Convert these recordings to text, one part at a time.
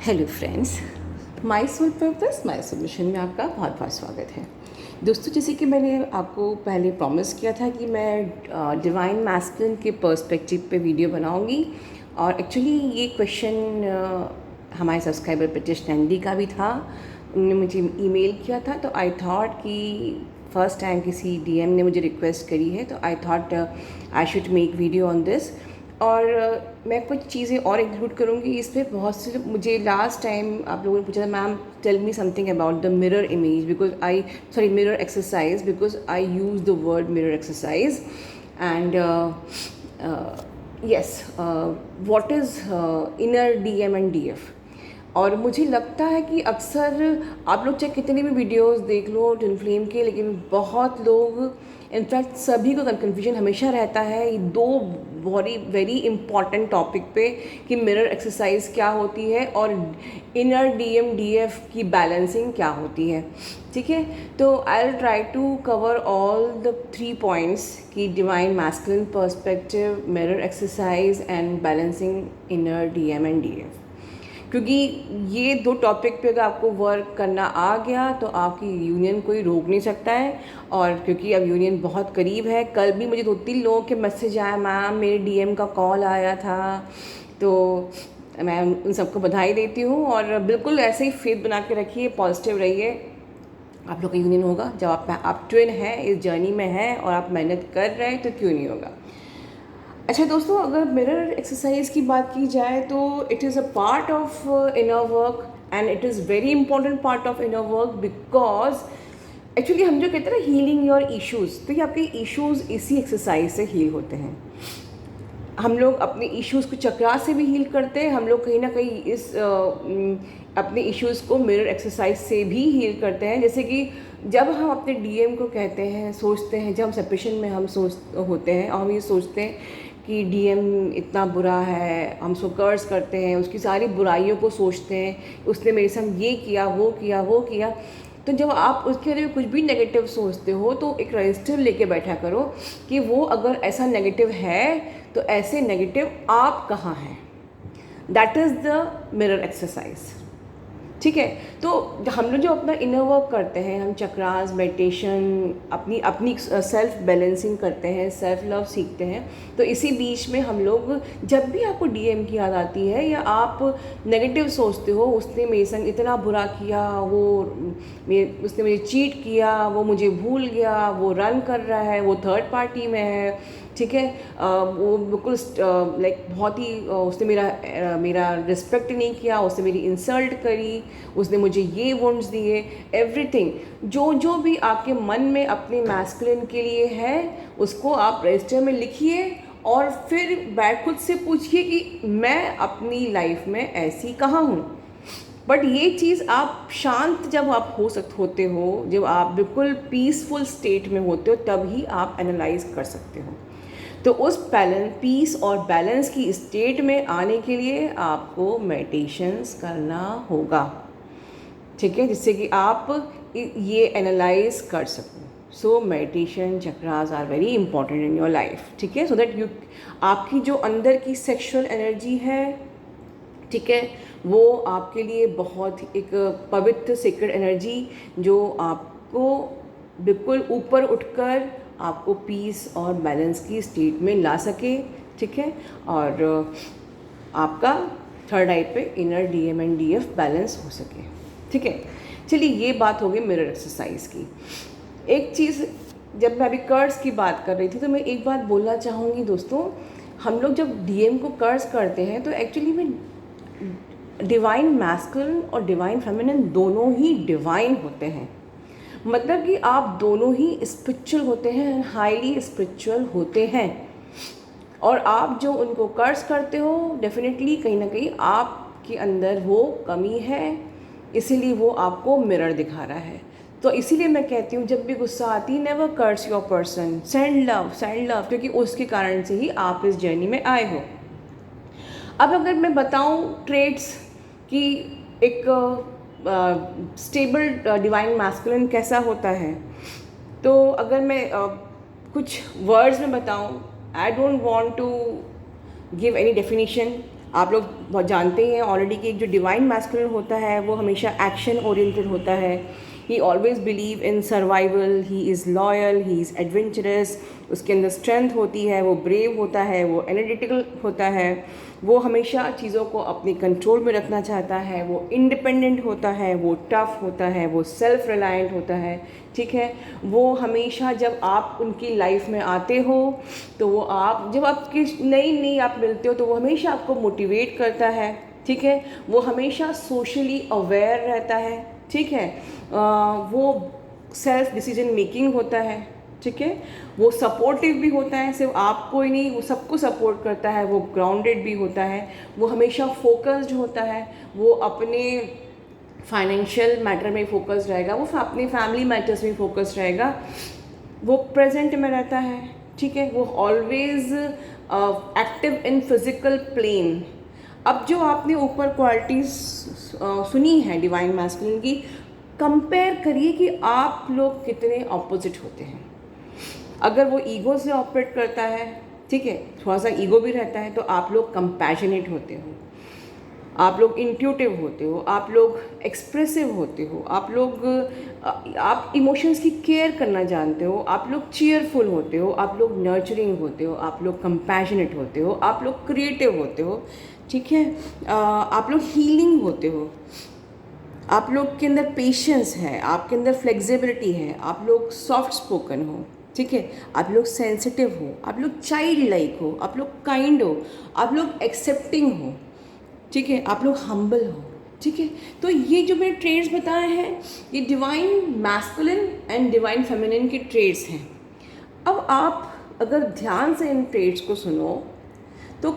Hello friends, my soul purpose my solution में आपका बहुत बहुत स्वागत है। दोस्तों, जैसे कि मैंने आपको पहले प्रॉमिस किया था कि मैं डिवाइन मैस्कुलिन के पर्सपेक्टिव पे वीडियो बनाऊंगी, और एक्चुअली ये क्वेश्चन हमारे सब्सक्राइबर ब्रिटिश नंदी का भी था। उन्होंने मुझे ईमेल किया था, तो आई थॉट कि फर्स्ट टाइम किसी डीएम ने मुझे रिक्वेस्ट करी है, तो I thought I should make video on this. और मैं कुछ चीज़ें और इंक्लूड करूँगी इस पर। बहुत से मुझे लास्ट टाइम आप लोगों ने पूछा था, ma'am tell me something about the mirror image, because I sorry mirror exercise, because I use the word mirror exercise and yes, what is inner DM and DF। और मुझे लगता है कि अक्सर आप लोग चाहे कितने भी वीडियोस देख लो ट्विन फ्लेम के, लेकिन बहुत लोग, इनफैक्ट सभी को कन्फ्यूजन हमेशा रहता है ये दो वेरी इंपॉर्टेंट टॉपिक पे कि मिरर एक्सरसाइज क्या होती है और इनर DM DF की बैलेंसिंग क्या होती है। ठीक है, तो I will try to cover all the 3 points कि divine masculine perspective, mirror exercise and balancing inner DM and DF। क्योंकि ये दो टॉपिक पे अगर आपको वर्क करना आ गया तो आपकी यूनियन कोई रोक नहीं सकता है। और क्योंकि अब यूनियन बहुत करीब है, कल भी मुझे 2-3 लोगों के मैसेज आया, मैम मेरे DM का कॉल आया था, तो मैं उन सबको बधाई देती हूँ। और बिल्कुल ऐसे ही फेथ बना के रखिए, पॉजिटिव रहिए, आप लोग का यूनियन होगा। जब आप ट्विन हैं, इस जर्नी में हैं और आप मेहनत कर रहे हैं, तो क्यों नहीं होगा। अच्छा दोस्तों, अगर मिरर एक्सरसाइज की बात की जाए तो it is a part of inner work and it is very important part of inner work, because actually हम जो कहते हैं ना हीलिंग योर इश्यूज़, तो ये आपके इश्यूज़ इसी एक्सरसाइज से हील होते हैं। हम लोग अपने इश्यूज़ को चक्रा से भी हील करते हैं, हम लोग कहीं ना कहीं इस अपने इश्यूज़ को मिरर एक्सरसाइज से भी हील करते हैं। जैसे कि जब हम अपने DM को कहते हैं, सोचते हैं, जब हम सेपरेशन में हम होते हैं और हम ये सोचते हैं कि DM इतना बुरा है, हम उसको कर्स करते हैं, उसकी सारी बुराइयों को सोचते हैं, उसने मेरे संग ये किया, वो किया, वो किया। तो जब आप उसके बारे में कुछ भी नेगेटिव सोचते हो तो एक रजिस्टर लेके बैठा करो कि वो अगर ऐसा नेगेटिव है तो ऐसे नेगेटिव आप कहाँ हैं। That is the mirror exercise. ठीक है, तो हम लोग जो अपना इनर वर्क करते हैं, हम चक्रास, मेडिटेशन, अपनी अपनी सेल्फ बैलेंसिंग करते हैं, सेल्फ लव सीखते हैं, तो इसी बीच में हम लोग, जब भी आपको DM की याद आती है या आप नेगेटिव सोचते हो, उसने मेरे संग इतना बुरा किया, उसने मुझे चीट किया, वो मुझे भूल गया, वो रन कर रहा है, वो थर्ड पार्टी में है, ठीक है, वो बिल्कुल लाइक बहुत ही उसने मेरा रिस्पेक्ट नहीं किया, उसने मेरी इंसल्ट करी, उसने मुझे ये वुंड्स दिए, एवरीथिंग जो भी आपके मन में अपने मैस्कुलिन के लिए है, उसको आप रजिस्टर में लिखिए और फिर बैठ खुद से पूछिए कि मैं अपनी लाइफ में ऐसी कहाँ हूँ। बट ये चीज़ आप शांत जब आप होते हो, जब आप बिल्कुल पीसफुल स्टेट में होते हो, तभी आप एनालाइज कर सकते हो। तो उस पीस और बैलेंस की स्टेट में आने के लिए आपको मेडिटेशंस करना होगा, ठीक है, जिससे कि आप ये एनालाइज कर सको। So meditation, chakras are very important in your life, ठीक है, सो दैट आपकी जो अंदर की सेक्सुअल एनर्जी है, ठीक है, वो आपके लिए बहुत एक पवित्र सीक्रेट एनर्जी, जो आपको बिल्कुल ऊपर उठकर आपको पीस और बैलेंस की स्टेट में ला सके, ठीक है, और आपका थर्ड आई पे inner DM and DF balance हो सके, ठीक है। चलिए, ये बात हो गई मिरर एक्सरसाइज की। एक चीज़, जब मैं अभी कर्स की बात कर रही थी, तो मैं एक बात बोलना चाहूँगी दोस्तों, हम लोग जब DM को कर्स करते हैं तो एक्चुअली में डिवाइन मैस्कुलिन और डिवाइन फेमिनिन दोनों ही डिवाइन होते हैं। मतलब कि आप दोनों ही स्पिरिचुअल होते हैं, हाईली स्पिरिचुअल होते हैं, और आप जो उनको कर्स करते हो, डेफिनेटली कहीं ना कहीं आपके अंदर वो कमी है, इसीलिए वो आपको मिरर दिखा रहा है। तो इसीलिए मैं कहती हूँ, जब भी गुस्सा आती, never curse your person, send love, क्योंकि उसके कारण से ही आप इस जर्नी में आए हो। अब अगर मैं बताऊँ ट्रेड्स कि एक स्टेबल डिवाइन मैस्कुलिन कैसा होता है, तो अगर मैं कुछ वर्ड्स में बताऊँ, I don't want to give any definition, आप लोग बहुत जानते हैं ऑलरेडी कि एक जो डिवाइन मैस्कुलिन होता है वो हमेशा एक्शन ओरिएंटेड होता है। ही always believe in survival, he is loyal, he is adventurous, उसके अंदर स्ट्रेंथ होती है, वो ब्रेव होता है, वो एनर्जेटिकल होता है, वो हमेशा चीज़ों को अपने कंट्रोल में रखना चाहता है, वो इंडिपेंडेंट होता है, वो टफ होता है, वो सेल्फ रिलायंट होता है। ठीक है, वो हमेशा जब आप उनकी लाइफ में आते हो तो वो आप जब आपकी नई आप मिलते हो तो वो हमेशा आपको मोटिवेट करता है। ठीक है, वो हमेशा सोशली अवेयर रहता है। ठीक है, वो सेल्फ डिसीजन मेकिंग होता है। ठीक है, वो सपोर्टिव भी होता है, सिर्फ आपको ही नहीं वो सबको सपोर्ट करता है, वो ग्राउंडेड भी होता है, वो हमेशा फोकस्ड होता है, वो अपने फाइनेंशियल मैटर में फोकस्ड रहेगा, वो अपने फैमिली मैटर्स में फोकस्ड रहेगा, वो प्रेजेंट में रहता है। ठीक है, वो always active in physical plane. अब जो आपने ऊपर क्वालिटीज़ सुनी है डिवाइन मैस्कुलिन की, कंपेयर करिए कि आप लोग कितने ऑपोजिट होते हैं। अगर वो ईगो से ऑपरेट करता है, ठीक है, थोड़ा सा ईगो भी रहता है, तो आप लोग कंपैशनेट होते हो, आप लोग इंट्यूटिव होते हो, आप लोग एक्सप्रेसिव होते हो, आप इमोशंस की केयर करना जानते हो, आप लोग चीयरफुल होते हो, आप लोग नर्चरिंग होते हो, आप लोग कंपैशनेट होते हो, आप लोग क्रिएटिव होते हो। ठीक है, आप लोग हीलिंग होते हो, आप लोग के अंदर पेशेंस है, आपके अंदर फ्लेक्सिबिलिटी है, आप लोग सॉफ्ट स्पोकन हो। ठीक है, आप लोग सेंसिटिव हो, आप लोग चाइल्ड लाइक हो, आप लोग काइंड हो, आप लोग एक्सेप्टिंग हो। ठीक है, आप लोग हम्बल हो। ठीक है, तो ये जो मैंने ट्रेड्स बताए हैं ये divine masculine and divine feminine के ट्रेड्स हैं। अब आप अगर ध्यान से इन ट्रेड्स को सुनो तो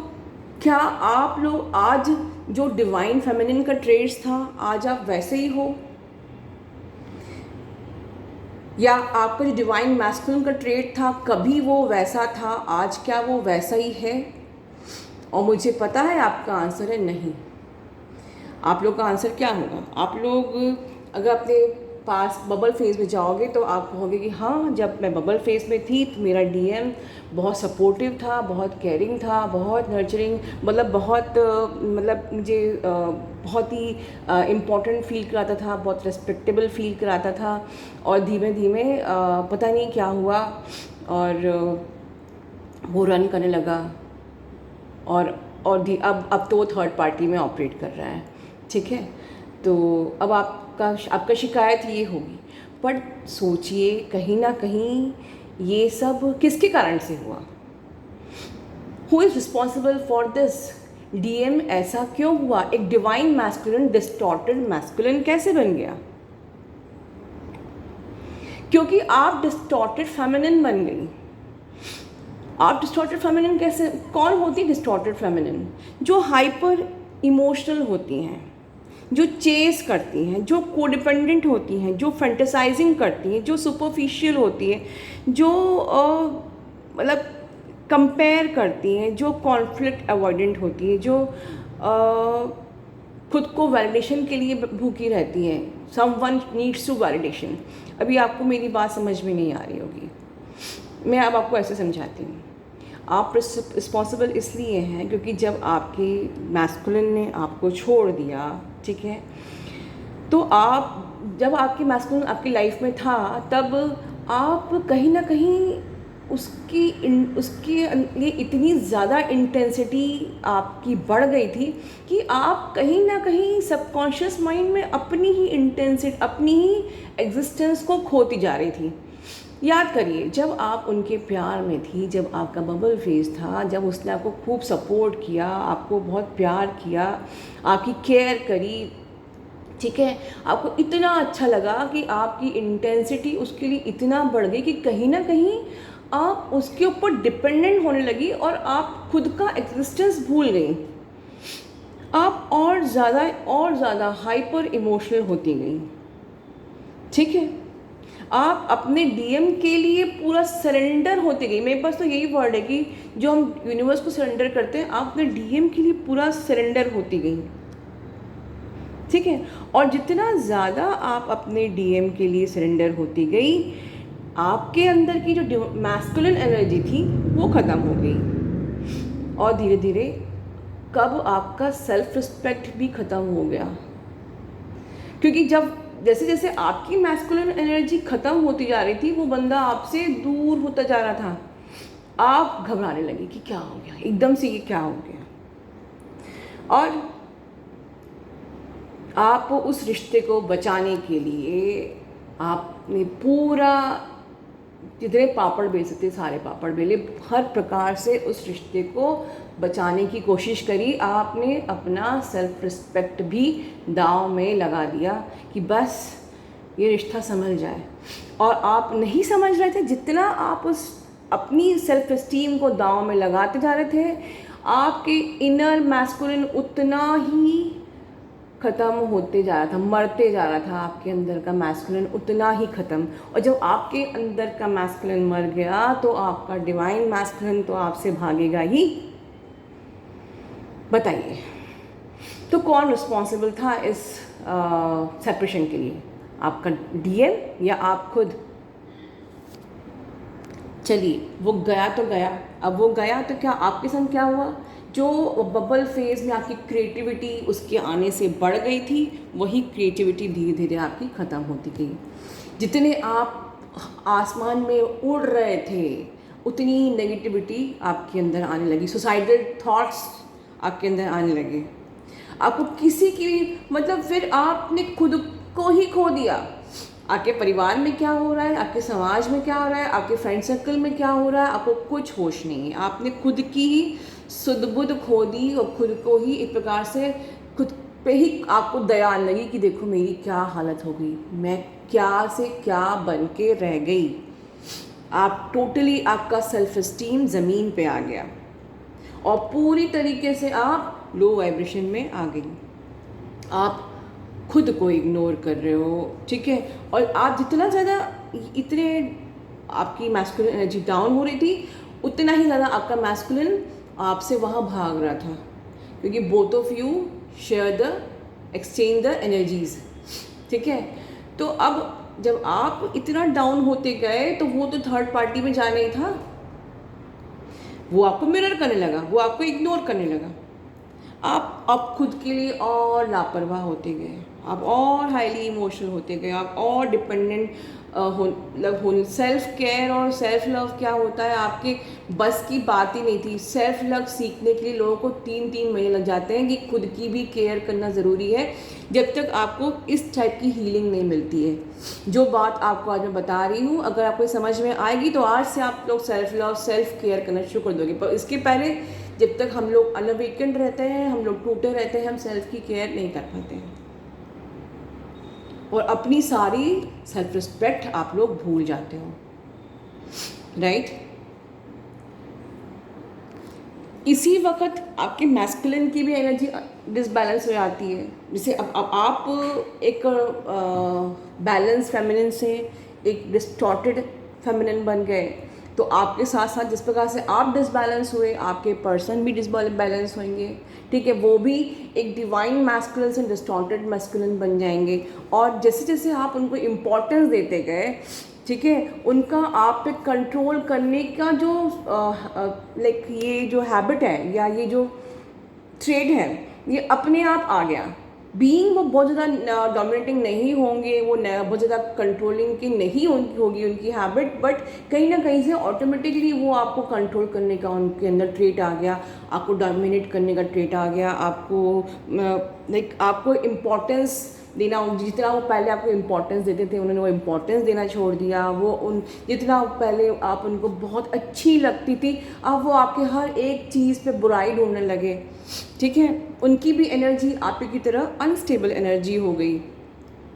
क्या आप लोग आज जो डिवाइन फेमिनिन का ट्रेड्स था आज आप वैसे ही हो, या आपका जो डिवाइन मैस्कुलिन का ट्रेड था कभी वो वैसा था, आज क्या वो वैसा ही है? और मुझे पता है आपका आंसर है नहीं। आप लोग का आंसर क्या होगा? आप लोग अगर अपने पास बबल फेज में जाओगे तो आप कहोगे कि हाँ, जब मैं बबल फेज में थी तो मेरा डीएम बहुत सपोर्टिव था, बहुत केयरिंग था, बहुत नर्चरिंग, मतलब मुझे बहुत ही इम्पोर्टेंट फील कराता था, बहुत रिस्पेक्टेबल फील कराता था। और धीमे धीमे पता नहीं क्या हुआ और वो रन करने लगा और अब तो वो थर्ड पार्टी में ऑपरेट कर रहा है। ठीक है, तो अब आपका शिकायत ये होगी, पर सोचिए कहीं ना कहीं ये सब किसके कारण से हुआ? Who is responsible for this? DM ऐसा क्यों हुआ? एक डिवाइन मैस्कुलिन डिस्टॉर्टेड मैस्कुलिन कैसे बन गया? क्योंकि आप डिस्टॉर्टेड फेमिनिन बन गई। आप डिस्टॉर्टेड फेमिनिन कैसे? कौन होती है डिस्टॉर्टेड फेमिनिन? जो हाइपर इमोशनल होती हैं, जो चेस करती हैं, जो कोडिपेंडेंट होती हैं, जो फैंटेसाइजिंग करती हैं, जो सुपरफिशियल होती हैं, जो मतलब कंपेयर करती हैं, जो कॉन्फ्लिक्ट अवॉइडेंट होती हैं, जो खुद को वैलिडेशन के लिए भूखी रहती हैं। Someone needs to validation. अभी आपको मेरी बात समझ में नहीं आ रही होगी, मैं अब आपको ऐसे समझाती हूँ। आप रिस्पॉन्सिबल इसलिए हैं क्योंकि जब आपके मैस्कुलिन ने आपको छोड़ दिया, ठीक है, तो जब आपके मैस्कुलिन आपकी लाइफ में था तब आप कहीं ना कहीं उसके लिए इतनी ज़्यादा इंटेंसिटी आपकी बढ़ गई थी कि आप कहीं ना कहीं सबकॉन्शियस माइंड में अपनी ही इंटेंसिटी, अपनी ही एग्जिस्टेंस को खोती जा रही थी। याद करिए, जब आप उनके प्यार में थी, जब आपका बबल फेज था, जब उसने आपको खूब सपोर्ट किया, आपको बहुत प्यार किया, आपकी केयर करी, ठीक है, आपको इतना अच्छा लगा कि आपकी इंटेंसिटी उसके लिए इतना बढ़ गई कि कहीं ना कहीं आप उसके ऊपर डिपेंडेंट होने लगी और आप खुद का एग्जिस्टेंस भूल गई। आप और ज़्यादा हाइपर इमोशनल होती गई। ठीक है, आप अपने डीएम के लिए पूरा सरेंडर होते गई। मेरे पास तो यही वर्ड है कि जो हम यूनिवर्स को सरेंडर करते हैं, आप अपने डीएम के लिए पूरा सरेंडर होती गई। ठीक है, और जितना ज़्यादा आप अपने डीएम के लिए सरेंडर होती गई, आपके अंदर की जो मैस्कुलिन एनर्जी थी वो ख़त्म हो गई और धीरे धीरे कब आपका सेल्फ रिस्पेक्ट भी ख़त्म हो गया। क्योंकि जब जैसे जैसे आपकी मैस्कुलिन एनर्जी ख़त्म होती जा रही थी, वो बंदा आपसे दूर होता जा रहा था, आप घबराने लगे कि क्या हो गया, एकदम से ये क्या हो गया। और आप उस रिश्ते को बचाने के लिए आपने पूरा जितने पापड़ बेल सकते सारे पापड़ बेले, हर प्रकार से उस रिश्ते को बचाने की कोशिश करी। आपने अपना सेल्फ रिस्पेक्ट भी दांव में लगा दिया कि बस ये रिश्ता संभल जाए। और आप नहीं समझ रहे थे, जितना आप उस अपनी सेल्फ एस्टीम को दांव में लगाते जा रहे थे, आपके इनर मैस्कुलिन उतना ही ख़त्म होते जा रहा था, मरते जा रहा था। आपके अंदर का मैस्कुलिन उतना ही ख़त्म। और जब आपके अंदर का मैस्कुलिन मर गया तो आपका डिवाइन मैस्कुलिन तो आपसे भागेगा ही। बताइए, तो कौन रिस्पॉन्सिबल था इस सेपरेशन के लिए, आपका डीएम या आप खुद? चलिए, वो गया तो गया। अब वो गया तो क्या आपके संग क्या हुआ? जो बबल फेज में आपकी क्रिएटिविटी उसके आने से बढ़ गई थी, वही क्रिएटिविटी धीरे धीरे आपकी ख़त्म होती गई। जितने आप आसमान में उड़ रहे थे, उतनी नेगेटिविटी आपके अंदर आने लगी, सुसाइडल थॉट्स आपके अंदर आने लगे। आपको किसी की मतलब, फिर आपने खुद को ही खो दिया। आपके परिवार में क्या हो रहा है, आपके समाज में क्या हो रहा है, आपके फ्रेंड सर्कल में क्या हो रहा है, आपको कुछ होश नहीं है। आपने खुद की ही सुध-बुध खो दी और खुद को ही एक प्रकार से खुद पे ही आपको दया आने लगी कि देखो मेरी क्या हालत हो गई, मैं क्या से क्या बन के रह गई। आप टोटली, आपका सेल्फ एस्टीम ज़मीन पे आ गया और पूरी तरीके से आप लो वाइब्रेशन में आ गई। आप खुद को इग्नोर कर रहे हो, ठीक है। और आप जितना ज़्यादा इतने आपकी मैस्कुलिन एनर्जी डाउन हो रही थी, उतना ही ज़्यादा आपका मैस्कुलिन आपसे वहाँ भाग रहा था, क्योंकि both of you share the exchange the energies, ठीक है। तो अब जब आप इतना डाउन होते गए तो वो तो थर्ड पार्टी में जाना ही था, वो आपको मिरर करने लगा, वो आपको इग्नोर करने लगा। आप खुद के लिए और लापरवाह होते गए, आप और हाईली इमोशनल होते गए, आप और डिपेंडेंट हो। सेल्फ केयर और सेल्फ लव क्या होता है, आपके बस की बात ही नहीं थी। सेल्फ लव सीखने के लिए लोगों को 3-3 महीने लग जाते हैं कि खुद की भी केयर करना ज़रूरी है, जब तक आपको इस टाइप की हीलिंग नहीं मिलती है। जो बात आपको आज मैं बता रही हूँ, अगर आपको समझ में आएगी तो आज से आप लोग सेल्फ लव, सेल्फ केयर करना शुरू कर दोगे। पर इसके पहले जब तक हम लोग अनअवेकेंड रहते हैं, हम लोग टूटे रहते हैं, हम सेल्फ की केयर नहीं कर पाते हैं और अपनी सारी सेल्फ रिस्पेक्ट आप लोग भूल जाते हो, राइट। इसी वक्त आपके मैस्कुलिन की भी एनर्जी डिसबैलेंस हो जाती है। जैसे अब आप एक बैलेंस फेमिनिन से एक डिस्टॉर्टेड फेमिनिन बन गए, तो आपके साथ साथ जिस प्रकार से आप डिसबैलेंस हुए, आपके पर्सन भी डिसबैलेंस होंगे, ठीक है। वो भी एक डिवाइन मैस्कुलिन से डिस्टॉर्टेड मैस्कुलिन बन जाएंगे। और जैसे जैसे आप उनको इम्पोर्टेंस देते गए, ठीक है, उनका आप पे कंट्रोल करने का जो लाइक ये जो हैबिट है या ये जो ट्रेड है, ये अपने आप आ गया। बीइंग वो बहुत ज़्यादा डोमिनेटिंग नहीं होंगे, वो बहुत ज़्यादा कंट्रोलिंग की नहीं होगी उनकी हैबिट, बट कहीं ना कहीं से ऑटोमेटिकली वो आपको कंट्रोल करने का उनके अंदर ट्रेट आ गया, आपको डोमिनेट करने का ट्रेट आ गया, आपको लाइक आपको इम्पोर्टेंस देना, जितना वो पहले आपको इम्पोर्टेंस देते थे उन्होंने वो इम्पोर्टेंस देना छोड़ दिया। वो उन जितना पहले आप उनको बहुत अच्छी लगती थी, अब वो आपके हर एक चीज़ पे बुराई ढूंढने लगे, ठीक है। उनकी भी एनर्जी आपकी की तरह अनस्टेबल एनर्जी हो गई।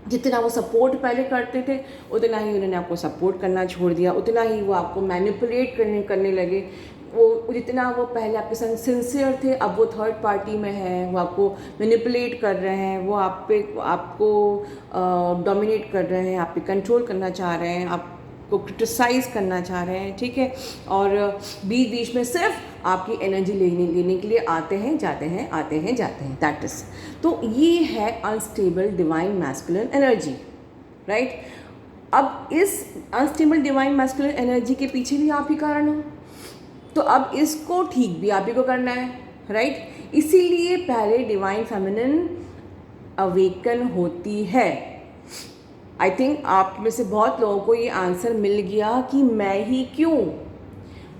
जितना वो सपोर्ट पहले करते थे, उतना ही उन्होंने आपको सपोर्ट करना छोड़ दिया, उतना ही वो आपको मैनिपुलेट करने लगे। वो जितना वो पहले आपके साथ सिंसियर थे, अब वो थर्ड पार्टी में है, वो आपको मैनिपुलेट कर रहे हैं, वो आपको डोमिनेट कर रहे हैं, आप पे कंट्रोल करना चाह रहे हैं, आपको क्रिटिसाइज़ करना चाह रहे हैं, ठीक है। और बीच बीच में सिर्फ आपकी एनर्जी लेने के लिए आते हैं जाते हैं, आते हैं जाते हैं, दैट इज़। तो ये है unstable divine masculine energy, right. अब इस अनस्टेबल डिवाइन मैस्कुलिन एनर्जी के पीछे भी आप ही कारण हो, तो अब इसको ठीक भी आप ही को करना है, राइट। इसीलिए पहले डिवाइन फेमिनिन अवेकन होती है। आई थिंक आप में से बहुत लोगों को ये आंसर मिल गया कि मैं ही क्यों,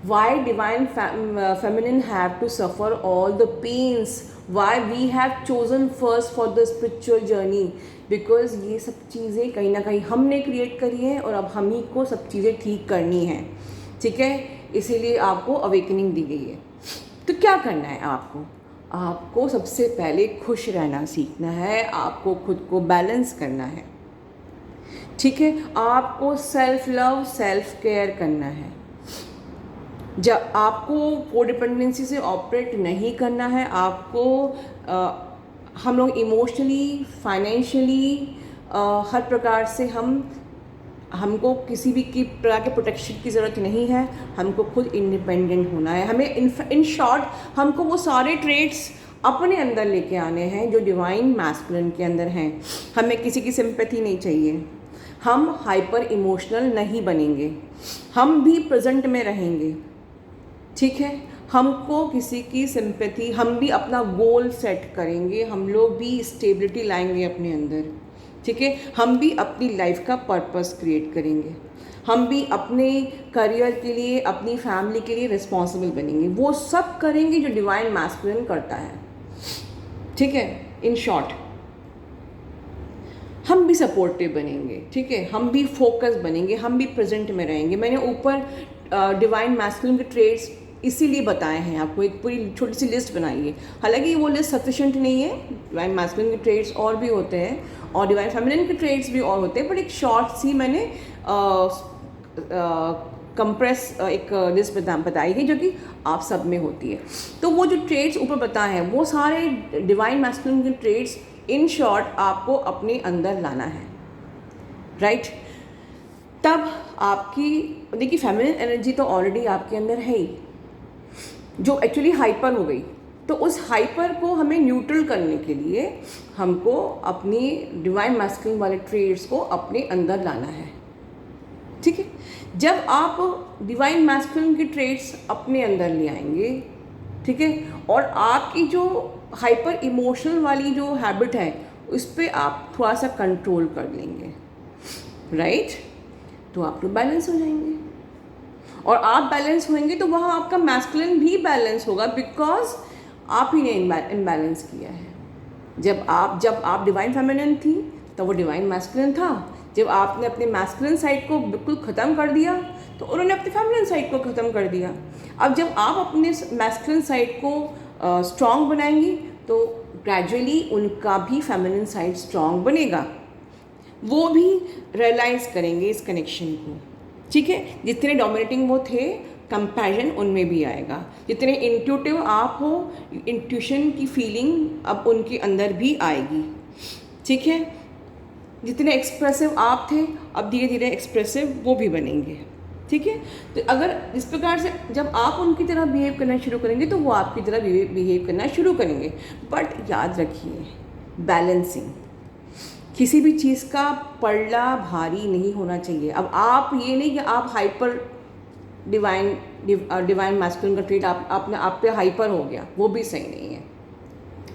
why divine feminine have to suffer all the pains, why we have chosen first for the spiritual journey, because ये सब चीज़ें कहीं ना कहीं हमने क्रिएट करी है और अब हम ही को सब चीज़ें ठीक करनी है, ठीक है। इसीलिए आपको अवेकनिंग दी गई है। तो क्या करना है आपको? आपको सबसे पहले खुश रहना सीखना है, आपको खुद को बैलेंस करना है, ठीक है। आपको सेल्फ लव, सेल्फ केयर करना है। जब आपको कोडिपेंडेंसी से ऑपरेट नहीं करना है, आपको हम लोग इमोशनली, फाइनेंशियली, हर प्रकार से हमको किसी भी की प्रकार के प्रोटेक्शन की ज़रूरत नहीं है। हमको खुद इंडिपेंडेंट होना है। हमें इन शॉर्ट हमको वो सारे ट्रेड्स अपने अंदर लेके आने हैं जो डिवाइन मैस्कुलिन के अंदर हैं। हमें किसी की सिंपैथी नहीं चाहिए, हम हाइपर इमोशनल नहीं बनेंगे, हम भी प्रेजेंट में रहेंगे, ठीक है। हमको किसी की सिंपैथी, हम भी अपना गोल सेट करेंगे, हम लोग भी स्टेबिलिटी लाएंगे अपने अंदर, ठीक है। हम भी अपनी लाइफ का पर्पस क्रिएट करेंगे, हम भी अपने करियर के लिए, अपनी फैमिली के लिए रिस्पॉन्सिबल बनेंगे। वो सब करेंगे जो डिवाइन मैस्कुलिन करता है, ठीक है। इन शॉर्ट हम भी सपोर्टिव बनेंगे, ठीक है। हम भी फोकस बनेंगे, हम भी प्रेजेंट में रहेंगे। मैंने ऊपर डिवाइन मैस्कुलिन के ट्रेड्स इसीलिए बताए हैं आपको, एक पूरी छोटी सी लिस्ट बनाई है। हालांकि वो लिस्ट सफिशिएंट नहीं है, डिवाइन मैस्कुलिन के ट्रेड्स और भी होते हैं और डिवाइन फेमिनिन के ट्रेड्स भी और होते हैं, बट एक शॉर्ट सी मैंने कंप्रेस एक लिस्ट बताई है जो कि आप सब में होती है। तो वो जो ट्रेड्स ऊपर बताए हैं वो सारे डिवाइन मैस्कुलिन के ट्रेड्स इन शॉर्ट आपको अपने अंदर लाना है, राइट। तब आपकी देखिए फेमिनिन एनर्जी तो ऑलरेडी आपके अंदर है ही, जो एक्चुअली हाइपर हो गई। तो उस हाइपर को हमें न्यूट्रल करने के लिए हमको अपनी डिवाइन मैस्कुलिन वाले ट्रेड्स को अपने अंदर लाना है, ठीक है। जब आप डिवाइन मैस्कुलिन के ट्रेड्स अपने अंदर ले आएंगे, ठीक है, और आपकी जो हाइपर इमोशनल वाली जो हैबिट है उस पर आप थोड़ा सा कंट्रोल कर लेंगे, राइट, तो आप लोग बैलेंस हो जाएंगे। और आप बैलेंस होंगे तो वहाँ आपका मैस्कुलिन भी बैलेंस होगा, बिकॉज आप ही ने इनबैलेंस किया है। जब आप डिवाइन फेमिनिन थी तो वो डिवाइन मैस्कुलिन था। जब आपने अपने मैस्कुलिन साइड को बिल्कुल ख़त्म कर दिया तो उन्होंने अपने फेमिनिन साइड को ख़त्म कर दिया। अब जब आप अपने मैस्कुलिन साइड को स्ट्रॉन्ग बनाएंगी तो ग्रेजुअली उनका भी फेमिनिन साइड स्ट्रॉन्ग बनेगा, वो भी रियलाइज़ करेंगे इस कनेक्शन को, ठीक है। जितने डोमिनेटिंग वो थे, कंपैशन उनमें भी आएगा। जितने इंट्यूटिव आप हो, इंट्यूशन की फीलिंग अब उनके अंदर भी आएगी, ठीक है। जितने एक्सप्रेसिव आप थे अब धीरे धीरे एक्सप्रेसिव वो भी बनेंगे, ठीक है। तो अगर इस प्रकार से जब आप उनकी तरह बिहेव करना शुरू करेंगे तो वो आपकी तरह बिहेव करना शुरू करेंगे। बट याद रखिए, बैलेंसिंग, किसी भी चीज़ का पलड़ा भारी नहीं होना चाहिए। अब आप ये नहीं कि आप हाइपर डिवाइन मैस्कुलिन का ट्रेट आप पे हाइपर हो गया, वो भी सही नहीं है,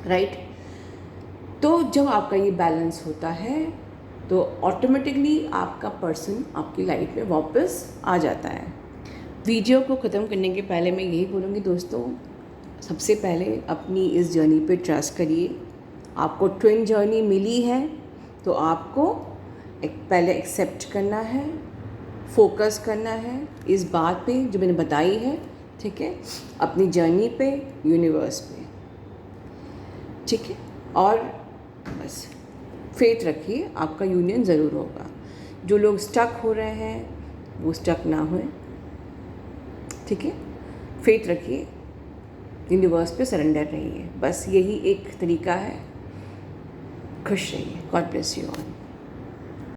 राइट। तो जब आपका ये बैलेंस होता है तो ऑटोमेटिकली आपका पर्सन आपकी लाइफ में वापस आ जाता है। वीडियो को ख़त्म करने के पहले मैं यही बोलूँगी दोस्तों, सबसे पहले अपनी इस जर्नी पे ट्रस्ट करिए। आपको ट्विन जर्नी मिली है तो आपको पहले एक्सेप्ट करना है, फोकस करना है इस बात पे जो मैंने बताई है, ठीक है, अपनी जर्नी पे, यूनिवर्स पे, ठीक है। और बस फेथ रखिए, आपका यूनियन ज़रूर होगा। जो लोग स्टक हो रहे हैं वो स्टक ना होए, ठीक है। फेथ रखिए, यूनिवर्स पे सरेंडर रहिए, बस यही एक तरीका है। खुश रहिए। God bless you all.